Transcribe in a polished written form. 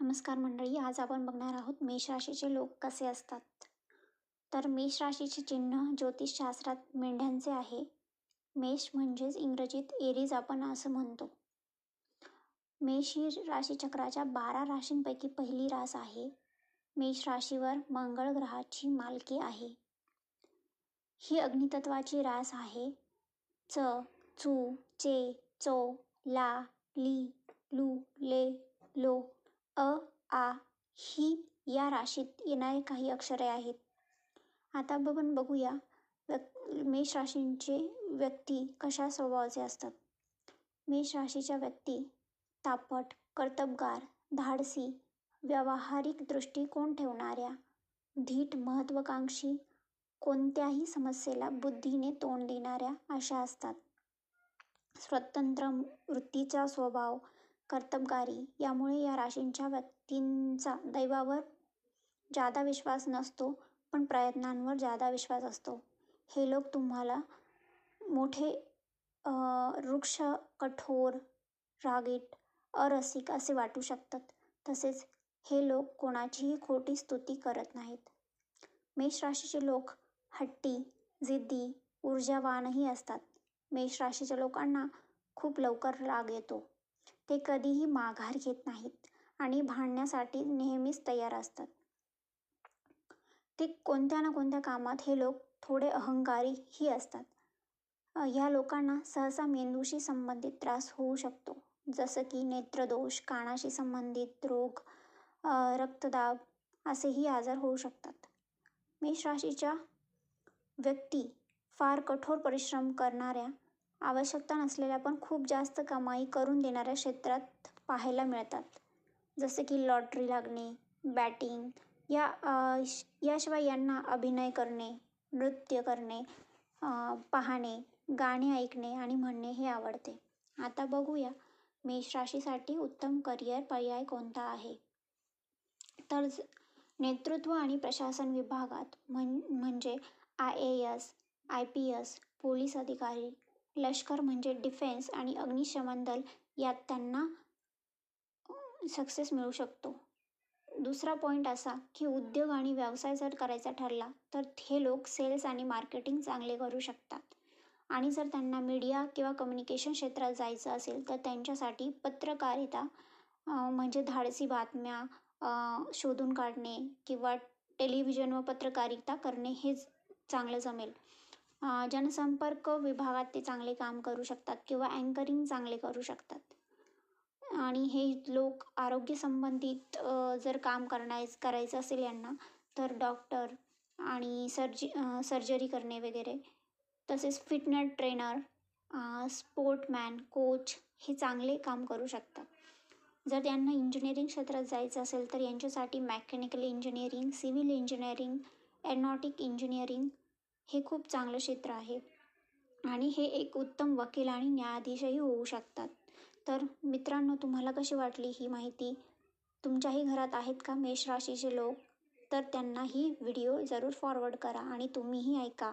नमस्कार मंडळी, आज आपण बघणार आहोत मेष राशीचे लोक कसे असतात. तर मेष राशीचे चिन्ह ज्योतिषशास्त्रात मेंढ्यांचे आहे. मेष म्हणजेच इंग्रजीत एरीज आपण असं म्हणतो. मेष ही राशीचक्राच्या 12 राशींपैकी पहिली रास आहे. मेष राशीवर मंगळ ग्रहाची मालकी आहे. ही अग्नितत्वाची रास आहे. च, चू, चे, चो, ला, ली, लू, ले, लो, अ, आ ही या राशीत येणारी काही अक्षरे आहेत. आता आपण बघूया मेष राशींचे व्यक्ती कशा स्वभावाचे असतात. मेष राशीच्या व्यक्ती तापट, कर्तबगार, धाडसी, व्यावहारिक दृष्टिकोन ठेवणाऱ्या, धीट, महत्त्वाकांक्षी, कोणत्याही समस्येला बुद्धीने तोंड देणाऱ्या अशा असतात. स्वतंत्र वृत्तीचा स्वभाव, कर्तबगारी यामुळे या राशींच्या व्यक्तींचा दैवावर जादा विश्वास नसतो, पण प्रयत्नांवर जादा विश्वास असतो. हे लोक तुम्हाला मोठे रुक्ष, कठोर, रागीट, अरसिक असे वाटू शकतात. तसेच हे लोक कोणाचीही खोटी स्तुती करत नाहीत. मेष राशीचे लोक हट्टी, जिद्दी, ऊर्जावानही असतात. मेष राशीच्या लोकांना खूप लवकर राग येतो. ते कधीही माघार घेत नाहीत आणि भांडण्यासाठी नेहमीच तयार असतात. ते कोणत्या ना कोणत्या कामात हे लोक थोडे अहंकारीही असतात. ह्या लोकांना सहसा मेंदूशी संबंधित त्रास होऊ शकतो, जसं की नेत्रदोष, कानाशी संबंधित रोग, रक्तदाब असेही आजार होऊ शकतात. मेष राशीच्या व्यक्ती फार कठोर परिश्रम करणाऱ्या, आवश्यकता नसलेल्या पण खूप जास्त कमाई करून देणाऱ्या क्षेत्रात पाहायला मिळतात, जसे की लॉटरी लागणे, बॅटिंग याशिवाय यांना अभिनय करणे, नृत्य करणे, पाहणे, गाणे ऐकणे आणि म्हणणे हे आवडते. आता बघूया मेष राशीसाठी उत्तम करिअर पर्याय कोणता आहे. तर नेतृत्व आणि प्रशासन विभागात म्हणजे IAS, IPS, पोलीस अधिकारी, लष्कर म्हणजे डिफेन्स आणि अग्निशमन दल यात त्यांना सक्सेस मिळू शकतो. दुसरा पॉईंट असा की उद्योग आणि व्यवसाय जर करायचा ठरला तर हे लोक सेल्स आणि मार्केटिंग चांगले करू शकतात. आणि जर त्यांना मीडिया किंवा कम्युनिकेशन क्षेत्रात जायचं असेल तर त्यांच्यासाठी पत्रकारिता म्हणजे धाडसी बातम्या शोधून काढणे किंवा टेलिव्हिजन व पत्रकारिता करणे हे चांगलं जमेल. जनसंपर्क विभागात ते चांगले काम करू शकतात किंवा अँकरिंग चांगले करू शकतात. आणि हे लोक आरोग्यसंबंधित जर काम करायचं असेल यांना तर डॉक्टर आणि सर्जरी करणे वगैरे, तसेच फिटनेस ट्रेनर, स्पोर्टमॅन, कोच हे चांगले काम करू शकतात. जर त्यांना इंजिनिअरिंग क्षेत्रात जायचं असेल तर यांच्यासाठी mechanical engineering, civil engineering, aeronautic engineering हे खूप चांगलं क्षेत्र आहे आणि हे एक उत्तम वकील आणि न्यायाधीशही होऊ शकतात. तर मित्रांनो, तुम्हाला कशी वाटली ही माहिती? तुमच्याही घरात आहेत का मेष राशीचे लोक? तर त्यांना ही व्हिडिओ जरूर फॉरवर्ड करा आणि तुम्हीही ऐका.